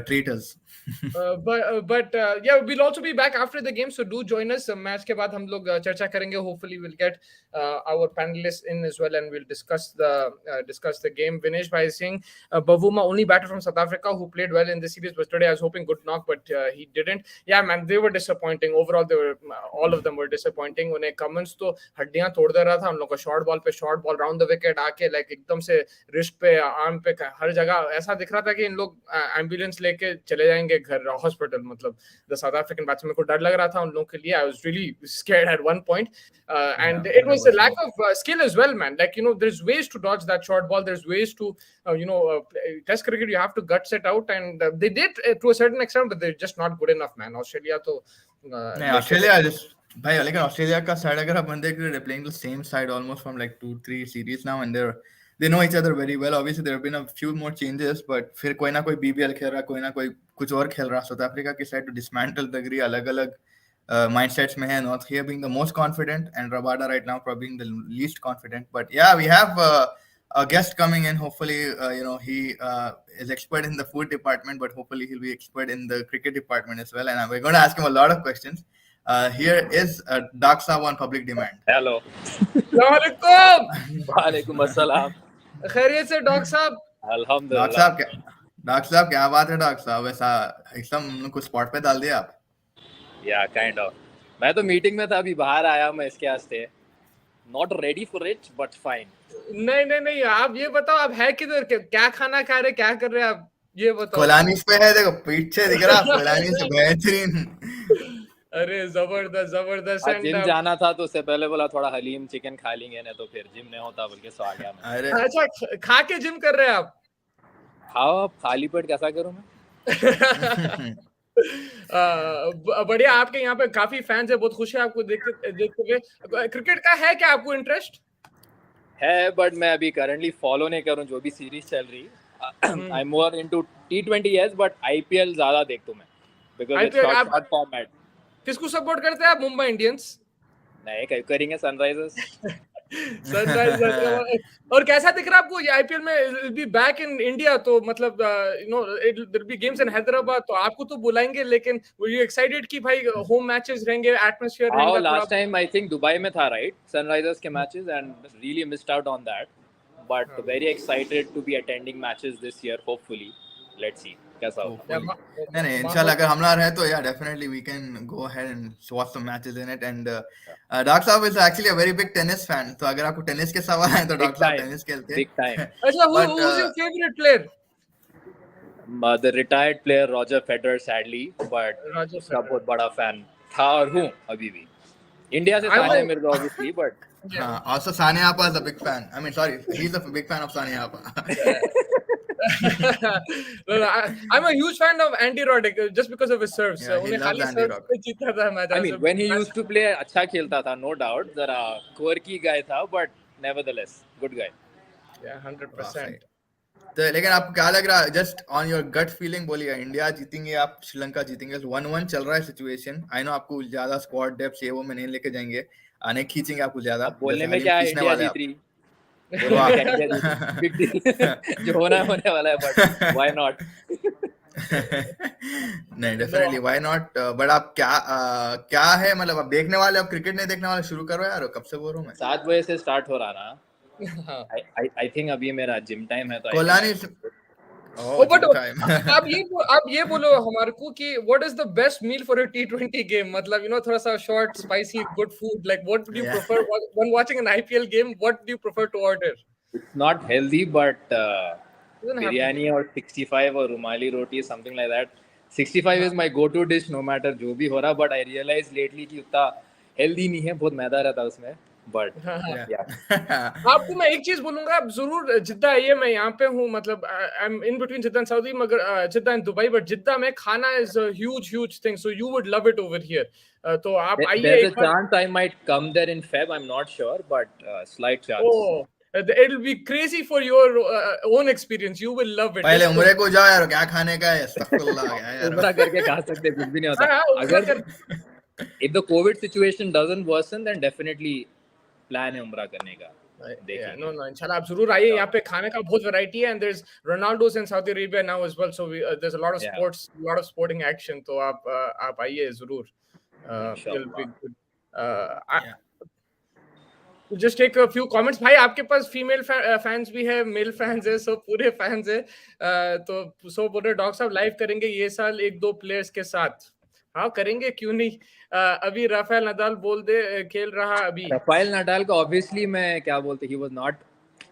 treat us. but yeah, we'll also be back after the game, so do join us. Match के बाद हम लोग चर्चा करेंगे. Hopefully we'll get our panelists in as well, and we'll discuss the game. Vinesh Bhai is saying Bavuma, only batter from South Africa who played well in this series, but today I was hoping good knock, but he didn't. Yeah man, they were disappointing overall. All of them were disappointing. उन्हें Cummins तो हड्डियां तोड़ दे रहा था. उन लोग का short ball round the wicket आके like एकदम से रिस्ट पे आर्म पे हर जगह ऐसा दिख रहा था कि इन लोग एम्बुलेंस लेके चले जाएंगे घर हॉस्पिटल. मतलब द साउथ अफ्रीकन बैट्समैन को डर लग रहा था उन लोगों के लिए. I was really scared at one point and it was a lack of skill as well, man. Like, there's ways to dodge that short ball. There's ways to test cricket you have to guts it out, and they did to a certain extent, but they're just not good enough, man. Australia to Australia just भाई. लेकिन Australia का side अगर आप देख रहे, they're playing the same side almost from like 2-3 series now, and they know each other very well. Obviously there have been a few more changes, but फिर कोई ना कोई BBL खेल रहा, कोई ना कोई कुछ और खेल रहा. साउथ अफ्रीका की side to dismantle the degree अलग-अलग mindsets में है. North here being the most confident, and Rabada right now probably being the least confident. But yeah, we have a guest coming in. Hopefully he is expert in the food department, but hopefully he'll be expert in the cricket department as well, and we're going to ask him a lot of questions. Here is Dak Saab on public demand. Hello. वालेकुम अस्सलाम. खैरियत से doctor साहब? अल्हम्दुलिल्लाह. Doctor साहब क्या बात है डॉक्टर साहब, ऐसा एकदम कुछ स्पॉट पे डाल दिया आप. या काइंड ऑफ. मैं तो मीटिंग में था, अभी बाहर आया मैं इसके वास्ते. Not ready for it but fine. नहीं आप ये बताओ, आप है किधर, क्या खाना खा रहे, क्या कर रहे हैं आप, ये बताओ. कोलानीस पे है, देखो पीछे दिख रहा कोलानीस बेहतरीन. अरे जबरदस्त. जिम जाना था तो उससे पहले बोला थोड़ा हलीम चिकन खा लेंगे, नहीं तो फिर जिम नहीं होता बोल के सो आ गया मैं. अरे अच्छा, खा के जिम कर रहे हैं आप? खाओ, खाली पेट कैसा करूं मैं. बढ़िया. आपके यहाँ पे काफी फैंस है, बहुत खुश है आपको देखते हुए. क्रिकेट का है क्या आपको इंटरेस्ट? है, बट मैं अभी करंटली फॉलो नहीं करूं जो भी सीरीज चल रही. I am more into T20 yes, but IPL ज्यादा देखता हूं मैं, बिकॉज़ इट्स शॉर्ट फॉर्मेट. किसको सपोर्ट करते हैं आप? मुंबई इंडियंस? नहीं, करेंगे सनराइजर्स. और कैसा दिख रहा है आपको ये IPL में? It be back in India, तो मतलब देयर बी गेम्स इन हैदराबाद, तो आपको तो बुलाएंगे, लेकिन वर यू एक्साइटेड कि भाई होम मैचेस रहेंगे, एटमॉस्फेयर रहेगा? Last time I think Dubai में था राइट, सनराइजर्स के matches, and really missed out on that, but very excited to be attending matches this year. Hopefully let's see कैसा होगा. नहीं इंशाल्लाह अगर हमला रहे तो या definitely we can go ahead and watch some matches in it. And doctor साहब is actually a very big tennis fan, तो अगर आपको टेनिस के सवाल है तो डॉक्टर साहब टेनिस खेलते हैं. Big time. अच्छा, who is your favourite player? The retired player Roger Federer sadly, but उसका बहुत बड़ा फैन था और हूँ अभी भी. इंडिया से Sania Mirza obviously, but also Sania Appa is a big fan. I mean, sorry, he's a big fan of Sania Appa. No, I'm a huge fan of Andy Roddick just because of his serves. उन्हें खाली serves पे जीता था match. I mean, when he used to play अच्छा खेलता था, no doubt. जरा quirky guy था, but nevertheless good guy. Yeah, 100%. तो लेकिन आपको क्या लग रहा है, just on your gut feeling बोलिए, इंडिया जीतेंगे आप श्रीलंका जीतेंगे? 1-1 चल रहा है सिचुएशन। आई नो आपको ज्यादा स्क्वाड डेप्थ ये वो में नहीं लेके जाएंगे, आने खींचेंगे आपको ज्यादा, अब बोलने जैसे में हलीम क्या है, खींचने इंडिया वाले जीत आप। रही, बोलने में क्या इंडिया जीत रही, बिग डील। जो होना है होने वाला है, बट व्हाई नॉट। नहीं डेफिनेटली व्हाई नॉट, बट आप क्या है मतलब, आप देखने वाले, आप क्रिकेट नहीं देखने वाले, शुरू करो यार, कब से बोल रहा हूँ मैं। 7 बजे से स्टार्ट हो रहा ना। हाँ। आई थिंक अभी मेरा जिम टाइम है, तो आई कोलानी think oh but gym time. आप ये बोलो हमारे को कि what is the best meal for a T20 game, मतलब थोड़ा सा short spicy good food, like what do you Yeah. Prefer when watching an IPL game, what do you prefer to order? it's not healthy, but Doesn't have to biryani be. or 65 or rumali roti, something like that. 65 is my go-to dish, no matter जो भी हो रहा. But I realized lately कि उतना healthy नहीं है, बहुत मैदा रहता है उसमें. But हाँ, हाँ। yeah, आपको मैं एक चीज बोलूंगा, आप जरूर जिद्दा आइए, मैं यहाँ पे हूँ, मतलब I am in between Jeddah and Saudi, मगर जिद्दा एंड दुबई, बट जिद्दा में खाना is a huge thing, so you would love it over here. तो आप आइए there's a एक बार। chance I might come there in Feb. I'm not sure, but slight chance. Oh, it'll be crazy for your own experience. You will love it. पहले Just उम्रे को जाओ यार, क्या खाने का है, अस्तगफुरुल्लाह क्या है यार। उम्रा करके खा सकते, कुछ भी नहीं होता. हाँ, उम्रा अगर कर। if the COVID situation doesn't worsen, then definitely plan है उम्रा करने का. Yeah, देखेंगे. no, इंशाल्लाह आप जरूर आइए, यहाँ पे खाने का बहुत वैरायटी है, and there's Ronaldo's in Saudi Arabia now as well, so there's a lot of Yeah. sports, a lot of sporting action, तो आप आइए जरूर. It'll be good. Yeah. Just take a few comments. भाई आपके पास female fans भी है, mail fans है, सब पूरे फैंस है, तो सो बोल रहे डॉक्टर साहब लाइव करेंगे ये साल 1-2 प्लेयर्स के साथ। हाँ करेंगे, क्यों नहीं। अभी राफेल नडाल बोल दे खेल रहा अभी। Rafael Nadal का obviously मैं क्या बोलते, he was not,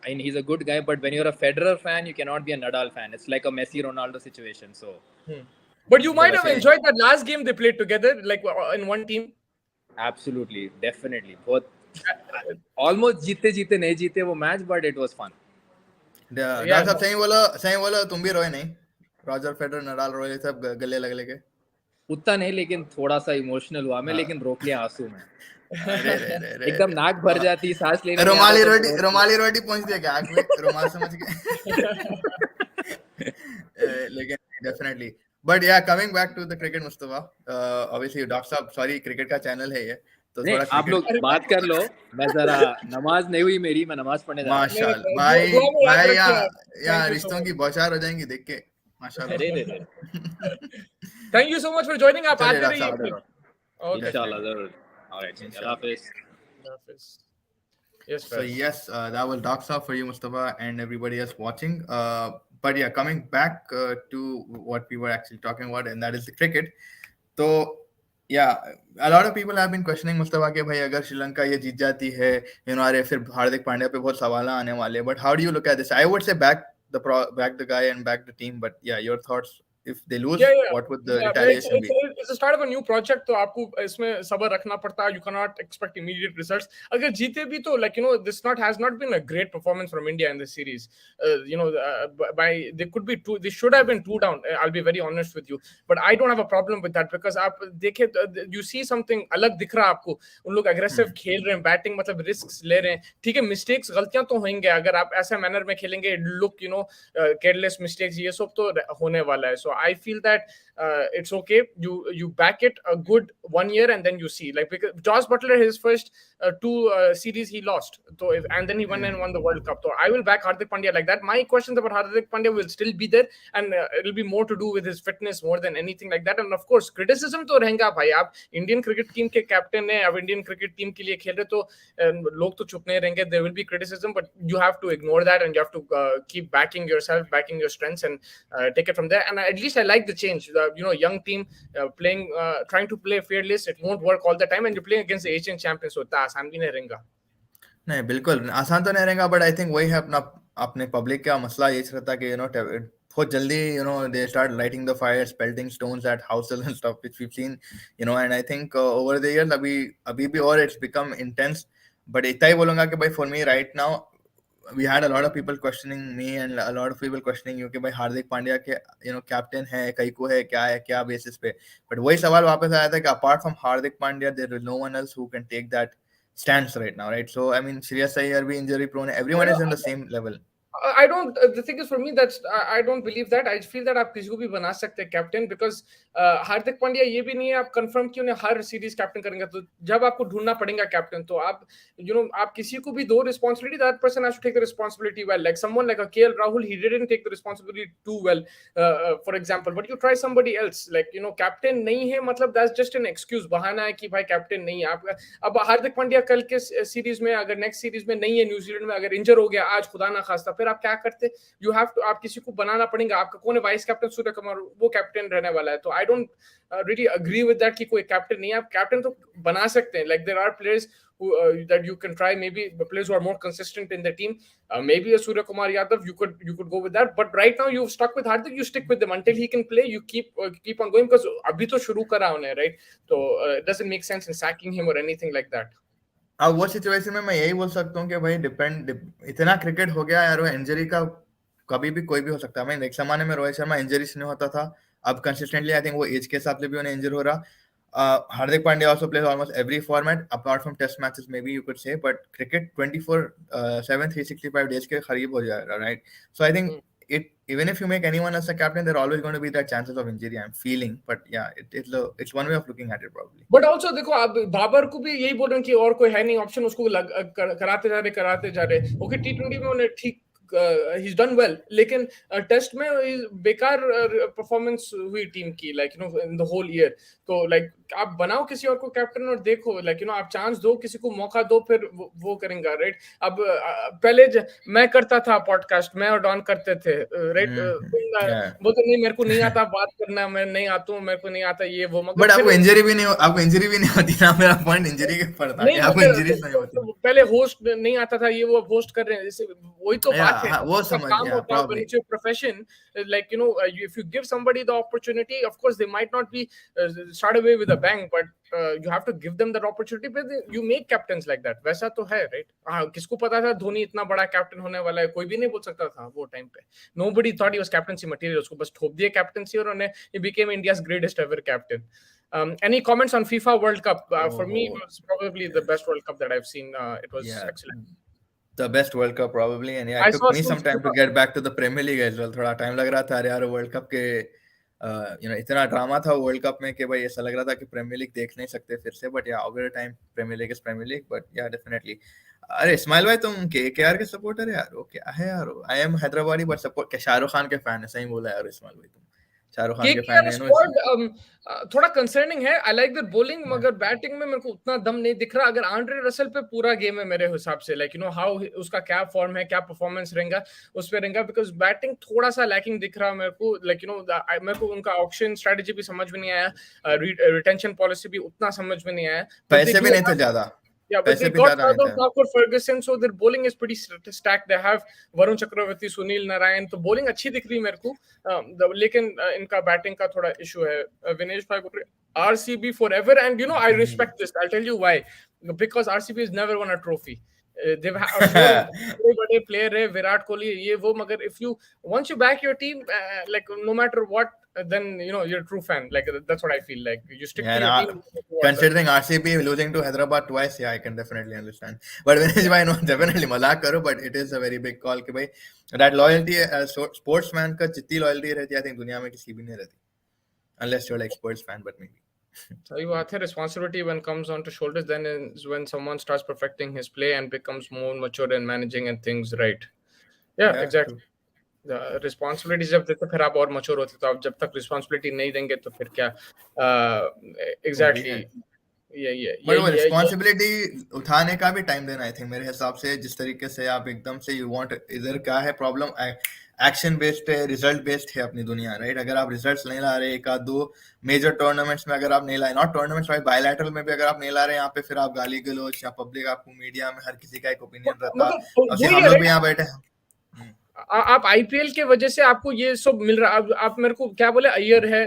I mean he's a good guy, but when you're a Federer fan, you cannot be a Nadal fan. It's like a Messi Ronaldo situation. So But you might have वैसे enjoyed that last game they played together, like in one team. absolutely, definitely, बहुत almost जीते जीते नहीं जीते वो match, but it was fun. Doctor साहब सही बोलो, तुम भी रोए नहीं? रॉजर फेडरर, नडाल रोए, सब गले लग लेके? उतना नहीं, लेकिन थोड़ा सा इमोशनल हुआ मैं, लेकिन रोक लिया आंसू में. अरे एकदम नाक भर जाती, सांस लेने नहीं रुमाली आता, रोटी, तो रुमाली रोटी पहुंच दिया क्या आंख में, रुमाल समझ के? लेकिन definitely, but yeah coming back to the cricket Mustafa, obviously doctor साहब, सॉरी क्रिकेट का चैनल है ये, तो नहीं, थोड़ा आप लोग बात कर लो. मैं जरा नमाज नहीं हुई मेरी, मैं नमाज पढ़ने जा रहा हूँ. माशाल्लाह दुआ में भाई, याद भाई रखिए आप। यहाँ Thank you so रिश्तों much. की बौछार हो जाएंगी देख के, अरे माशाल्लाह। रे रे. Thank you so much for joining. आप चलिए आते डॉक्टर रहिए साहब, फिर. Okay. इंशाल्लाह जरूर. Alright, Allah Hafiz. Hafiz. Yes, So Faiz. yes, that was Doc Saab for you, Mustafa, and everybody else watching. But yeah, coming back to what we were actually talking about, and that is the cricket. So yeah, a lot of people have been questioning Mustafa कि भाई अगर श्रीलंका ये जीत जाती है, अरे फिर हार्दिक पांड्या पे बहुत सवाल आने वाले. But how do you look at this? I would say back the guy and back the team. But yeah, your thoughts. If they lose, what would the retaliation be? It's the start of a new project, तो आपको इसमें सब्र रखना पड़ता है. You cannot expect immediate results. अगर जीते भी तो this has not been a great performance from India in this series. They could be two. They should have been 2 down. I'll be very honest with you. But I don't have a problem with that because आप देखे, you see something अलग दिख रहा है आपको. उन लोग aggressive खेल रहे हैं, बैटिंग मतलब risks ले रहे हैं. ठीक है, mistakes गलतियां तो होंगे. अगर आप ऐसा मैनर में खेलेंगे, look careless mistakes, ये सब तो होने वाला है. So I feel that it's okay. You back it a good 1 year and then you see, like, because Josh Butler, his first 2 series he lost, so and then he won and won the World Cup. So I will back Hardik Pandya like that. My questions about Hardik Pandya will still be there, and it'll be more to do with his fitness more than anything like that. And of course criticism तो रहेगा भाई. आप Indian cricket team के captain है, आप Indian cricket team के लिए खेल रहे, तो लोग तो चुप नहीं रहेंगे. There will be criticism, but you have to ignore that and you have to keep backing yourself, backing your strengths, and take it from there. And at least I like the change. Young team playing, trying to play fearless. It won't work all the time, and you're playing against the Asian champions, so इतना आसान भी नहीं रहेगा. नहीं बिल्कुल आसान तो नहीं रहेगा, बट आई थिंक वही है अपने पब्लिक का मसला ये रहता है कि बहुत जल्दी they start lighting the fires, pelting stones at houses and stuff, which we've seen, and I think over the years अभी भी और it's become intense. But इतना ही बोलूंगा कि भाई for me right now, we had a lot of people questioning me and a lot of people questioning you कि भाई हार्दिक पांड्या के कैप्टन है, कई को है क्या बेसिस पे. बट वही सवाल वापस आया था कि apart from Hardik Pandya there is no one else who can take that stance right now, right? So I mean Shreyas Iyer भी injury prone, everyone is in the same level. I don't. The thing is, for me, that's I don't believe that. I feel that आप किसी को भी बना सकते हैं captain, because Hardik Pandya ये भी नहीं है आप कंफर्म कि उन्हें हर सीरीज कैप्टन करेंगे. तो जब आपको ढूंढना पड़ेगा कैप्टन, तो आप आप किसी को भी दो responsibility. That person has to take the responsibility well. Like someone like KL Rahul, he didn't take the responsibility too well, for example. But you try somebody else, like captain नहीं है मतलब दैट्स जस्ट एन एक्सक्यूज, बहाना है कि भाई captain नहीं है आपका. अब हार्दिक पांड्या कल के सीरीज में, अगर नेक्स्ट सीरीज में नहीं है न्यूजीलैंड में, अगर इंजर हो गया आज खुदा ना खास्ता, फिर आप क्या करते? यू हैव टू, आप किसी को बनाना पड़ेगा. आपका कौन है वाइस कैप्टन? सूर्य कुमार, वो कैप्टन रहने वाला है. तो I don't really agree with that कि कोई कैप्टन नहीं है. आप कैप्टन तो बना सकते हैं. Like there are players who that you can try, maybe players who are more consistent in the team. Maybe a Surya Kumar Yadav, you could go with that. But right now you've stuck with Hardik. You stick with them until he can play. You keep on going, because अभी तो शुरू करा उन्हें, right? So it doesn't make sense in sacking him or anything like that. अब वो situation में मैं यही बोल सकता हूँ कि भाई इतना क्रिकेट हो गया यार, वो इंजरी का कभी भी कोई भी हो सकता है. मैं एक जमाने में रोहित शर्मा इंजरी से नहीं होता था, अब कंसिस्टेंटली आई थिंक वो एज के हिसाब से भी उन्हें इंजर हो रहा. Hardik Pandya also plays almost every format apart from test matches, maybe you could say, but cricket 24/7 365 days के करीब हो जाएगा, right? So I think even if you make anyone as a captain, there are always going to be that chances of injury, I'm feeling. But yeah, it's one way of looking at it probably. But also देखो, आप बाबर को भी यही बोल रहे हैं कि और कोई है नहीं ऑप्शन, उसको कराते जा रहे. ओके, टी20 में उन्हें ठीक, he's done well, लेकिन टेस्ट में बेकार परफॉर्मेंस हुई टीम की, like in the whole year. तो लाइक आप बनाओ किसी और को कैप्टन और देखो, लाइक आप चांस दो, किसी को मौका दो, फिर वो करेंगे, राइट? अब पहले मैं करता था पॉडकास्ट, मैं और डॉन करते थे, राइट? वो तो नहीं, मेरे को नहीं आता बात करना, मैं नहीं आता हूँ, मेरे को नहीं आता ये वो, मगर बट आपको इंजरी भी नहीं होती ना. मेरा पॉइंट इंजरी के ऊपर था कि आपको इंजरी नहीं होती. पहले होस्ट नहीं आता था, ये वो होस्ट कर रहे हैं, वही तो बात है. वो समझ गया probably. It's your profession, like if you give somebody the opportunity, of course they might not be start away with a bang, but you have to give them that opportunity. But you make captains like that. वैसा तो है, right? किसको पता था धोनी इतना बड़ा captain होने वाला है? कोई भी नहीं बोल सकता था वो टाइम पे. Nobody thought he was captaincy material. उसको बस ठोक दिया कैप्टनसी और उन्हें he became India's greatest ever captain. Any comments on FIFA World Cup? For me, it was probably the best World Cup that I've seen. It was excellent. The best World Cup probably, and yeah, it took me some time to get back to the Premier League as well. थोड़ा time लग रहा था यार world cup के. इतना drama था world cup में कि भाई ऐसा लग रहा था कि प्रीमियर लीग देख नहीं सकते फिर से. But yeah over time premier league is premier league. But yeah definitely. अरे इस्माइल भाई, तुम केकेआर के सपोर्टर है यार? वो क्या है यार? I am Hyderabadi but support के शाहरुख खान के फैन है. सही बोला यार इस्माइल भाई, तुम शाहरुख खान के फैन है. थोड़ा कंसर्निंग है. आई लाइक दैट बॉलिंग, मगर बैटिंग में मेरे को उतना दम नहीं दिख रहा. अगर आंड्रे रसल पे पूरा गेम है मेरे हिसाब से, लाइक हाउ उसका क्या फॉर्म है, क्या परफॉर्मेंस रहेगा उस पे रहेगा, बिकॉज बैटिंग थोड़ा सा लैकिंग दिख रहा मेरे को. लाइक मेरे को उनका ऑक्शन स्ट्रेटजी भी समझ में नहीं आया, रिटेंशन पॉलिसी भी उतना समझ में नहीं आया. पैसे भी नहीं थे ज्यादा. Yeah, but they got Rajkot, Ferguson, so their bowling is pretty stacked. They have Varun Chakravarti, Sunil Narayan, तो bowling अच्छी दिख रही मेरे को. लेकिन इनका बैटिंग का थोड़ा इशू है. विनेश भाई बोल रहे RCB forever, and I respect this. I'll tell you why. Because RCB has never won a trophy. They've had बड़े player है, विराट कोहली, ये वो, मगर if you once you back your team, like no matter what, then you're a true fan. Like that's what I feel. Like you stick to your team. Considering RCB losing to Hyderabad twice, yeah, I can definitely understand. But when no, definitely मजाक करो, but it is a very big call कि भाई that loyalty sportsman का जितनी loyalty रहती है, I think दुनिया में किसी भी नहीं रहती, unless you're like sports fan, but maybe. सही बात है. Responsibility when comes onto shoulders, then is when someone starts perfecting his play and becomes more mature in managing and things, right? Yeah, exactly. Responsibility जब देते फिर आप और mature होते, तो आप जब तक रिस्पॉन्सिबिलिटी नहीं देंगे तो फिर क्या. एग्जैक्टली ये रिस्पॉन्सिबिलिटी उठाने का भी टाइम देना, आई थिंक मेरे हिसाब से. जिस तरीके से आप एकदम से यू वांट, इधर क्या है प्रॉब्लम, एक्शन बेस्ड है, रिजल्ट बेस्ड है अपनी दुनिया, राइट? अगर आप रिजल्ट्स नहीं ला रहे, एक आध दो मेजर टूर्नामेंट्स में अगर आप नहीं लाए, नॉट टूर्नामेंट्स भाई, बायलैटरल में भी अगर आप नहीं ला रहे, यहाँ पे फिर आप गाली गलौज या पब्लिक, आपको मीडिया में हर किसी का एक ओपिनियन रहता है. हम लोग भी यहाँ बैठे हैं, आप आईपीएल के वजह से आपको ये सब मिल रहा. आप मेरे को क्या बोले, अय्यर है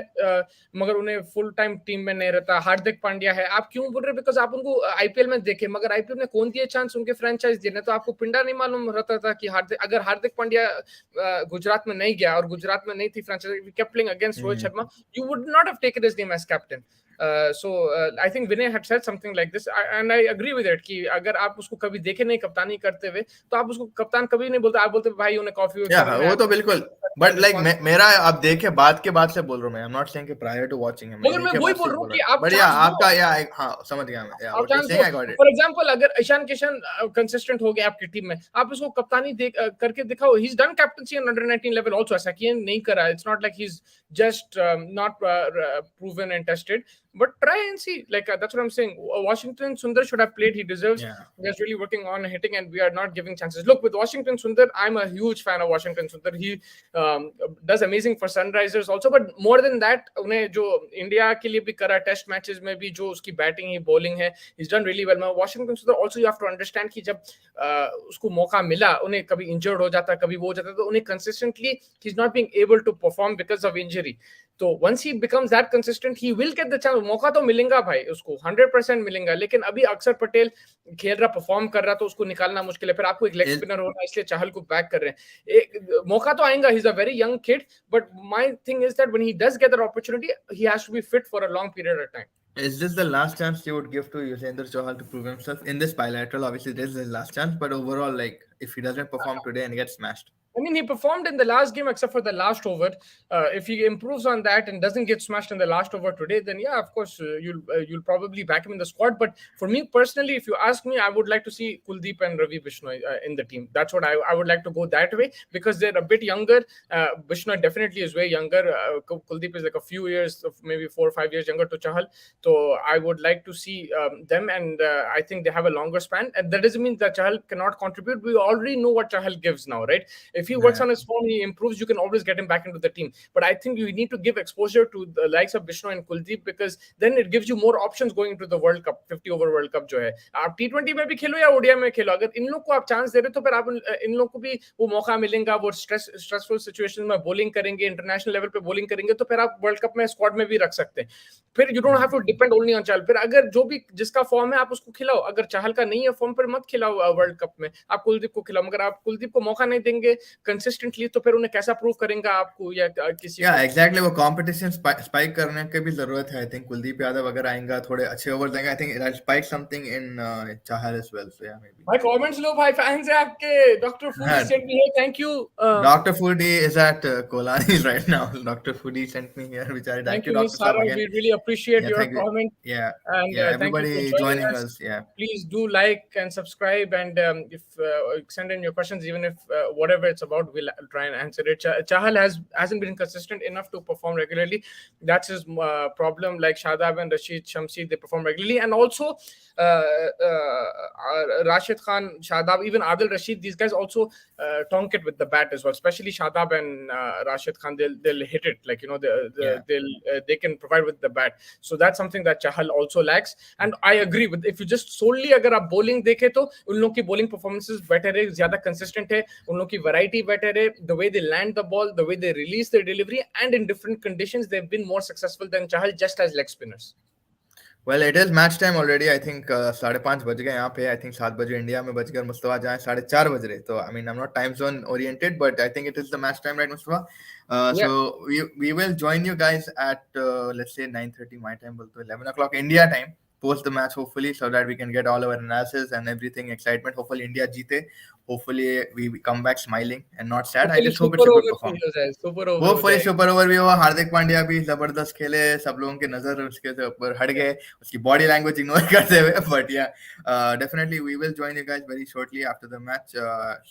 मगर उन्हें फुल टाइम टीम में नहीं रहता. हार्दिक पांड्या है, आप क्यों बोल रहे? बिकॉज आप उनको आईपीएल में देखे, मगर आईपीएल में कौन दिए चांस उनके फ्रेंचाइज देने? तो आपको पिंडा नहीं मालूम रहता था कि अगर हार्दिक पांड्या गुजरात में नहीं गया और गुजरात में नहीं थी franchise, kept playing against Rohit Sharma, you would not have taken his name as captain. I think Vinay had said something like this, and I agree with it कि अगर आप उसको कभी देखे नहीं कप्तानी करते हुए तो आप उसको कप्तान कभी नहीं बोलते, आप बोलते भाई उन्हें कॉफी वो तो बिल्कुल, बट लाइक मेरा आप देखे बाद के बाद से बोल रहा हूँ मैं, आई एम नॉट सेइंग कि प्रायर टू वाचिंग हिम, मगर मैं वही बोल रहा हूँ कि आप बट या आपका या हाँ समझ गया मैं, या what you saying, I got it. For example अगर ईशान किशन कंसिस्टेंट हो गया आपकी टीम में, आप उसको कप्तानी करके दिखाओ, he is done captaincy on under 19 level also, ऐसा कि नहीं करा, it's not like he is just not proven and tested, but try and see, like that's what I'm saying. Washington Sundar should have played, he deserves. He's really working on hitting and we are not giving chances. Look, with Washington Sundar, I'm a huge fan of Washington Sundar. He does amazing for Sunrisers also, but more than that उन्हें जो India के लिए भी करा test matches में भी, जो उसकी बैटिंग है बॉलिंग है, he's done really well. Washington Sundar also you have to understand कि जब उसको मौका मिला, उन्हें कभी इंजर्ड हो जाता, कभी वो हो जाता, तो उन्हें consistently he's not being able to perform because of injury. तो once he becomes that consistent, he will get the chance. मौका तो मिलेगा भाई उसको, 100% मिलेगा, लेकिन अभी अक्षर पटेल खेल रहा, परफॉर्म कर रहा, तो उसको निकालना मुश्किल है। फिर आपको एक लेग स्पिनर होना, इसलिए चाहल को बैक कर रहे हैं। एक मौका तो आएगा, he is a very young kid, but my thing is that when he does get that opportunity, he has to be fit for a long period of time. Is this the last chance you would give to Yuzvendra Chahal to prove himself in this bilateral? Obviously, this is his last chance, but overall, like if he doesn't perform today and gets smashed. I mean, he performed in the last game except for the last over. If he improves on that and doesn't get smashed in the last over today, then yeah, of course, you'll probably back him in the squad. But for me personally, if you ask me, I would like to see Kuldeep and Ravi Bishnoi in the team. That's what I would like to go that way, because they're a bit younger. Bishnoi definitely is way younger. Kuldeep is like a few years, maybe 4 or 5 years younger to Chahal. So I would like to see them, and I think they have a longer span. And that doesn't mean that Chahal cannot contribute. We already know what Chahal gives now, right? If he works on his form, he improves, you can always get him back into the team. But I think you need to give exposure to the likes of Bishnoi and Kuldeep, because then it gives you more options going into the World Cup, 50 over World Cup जो है। आप T20 में भी खेलो या ODI में खेलो, अगर इन लोग को आप चांस दे रहे तो फिर आप इन लोग को भी वो मौका मिलेगा, वो स्ट्रेसफुल सिचुएशन में बॉलिंग करेंगे, इंटरनेशनल लेवल पे बॉलिंग करेंगे, तो फिर आप वर्ल्ड कप में स्क्वाड में भी रख सकते हैं। फिर you don't have to depend only on Chahal. फिर अगर जो भी जिसका फॉर्म है आप उसको खिलाओ, अगर चहल का नहीं है फॉर्म, पर मत खिलाओ वर्ल्ड कप में, आप कुलदीप को खिलाओ। मगर आप कुलदीप को मौका नहीं देंगे कंसिस्टेंटली, तो फिर उन्हें कैसा प्रूव करेंगे आपको या किसी को? एग्जैक्टली, वो कंपटीशन स्पाइक करने की भी जरूरत है। आई थिंक कुलदीप यादव अगर आएगा, थोड़े अच्छे ओवर देंगे, I think it will spike something in Chahal as well. So या मे बी भाई कमेंट्स लो भाई, फैंस है आपके। Doctor foodie sent me here, thank you. Doctor foodie is at कोलानी right now. Doctor foodie sent me here, which I thank you Dr. Saab again. We really appreciate your comment. And everybody joining us. Please do like and subscribe, and if send in your questions, even if whatever it's about, we'll try and answer it. Chahal hasn't been consistent enough to perform regularly. That's his problem. Like Shadab and Rashid Shamsi, they perform regularly, and also Rashid Khan, Shadab, even Adil Rashid, these guys also tonk it with the bat as well. Especially Shadab and Rashid Khan, they'll hit it, like they can provide with the bat. So that's something that Chahal also lacks. And I agree with, if you just solely अगर आप bowling देखे तो उन लोग की bowling performances better है, ज़्यादा consistent है, उन लोग की variety better है, the way they land the ball, the way they release their delivery, and in different conditions they've been more successful than Chahal just as leg spinners. Well, it is match time already. I think 5:30 बज गए यहाँ पे। I think 7 बजे India में बज गए, मुस्तफा जाए 4:30 बज रहे। तो I mean, I'm not time zone oriented, but I think it is the match time, right, Mustafa? So we will join you guys at let's say 9:30 my time, 11 o'clock India time, post the match hopefully, so that we can get all our analysis and everything, excitement. Hopefully India jeete. Hopefully we come back smiling and not sad. I just hope it's a good performance. Hopefully super over भी हुआ। हार्दिक पांड्या भी जबरदस्त खेले, सब लोगों के नजर उसके ऊपर हट गए, उसकी बॉडी लैंग्वेज इग्नोर करते हुए। But yeah, definitely we will join you guys very shortly after the match.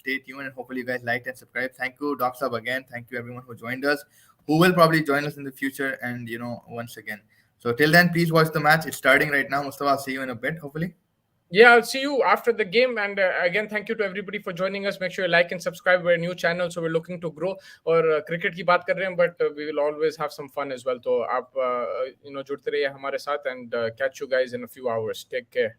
Stay tuned and hopefully you guys liked and subscribed. Thank you Doc Sab again. Thank you everyone who joined us, who will probably join us in the future, and once again. So till then, please watch the match. It's starting right now. Mustafa, I'll see you in a bit, hopefully. Yeah, I'll see you after the game. And again, thank you to everybody for joining us. Make sure you like and subscribe. We're a new channel, so we're looking to grow. और cricket की बात कर रहे हैं, but we will always have some fun as well. तो आप जुड़ते रहिए हमारे साथ, and catch you guys in a few hours. Take care.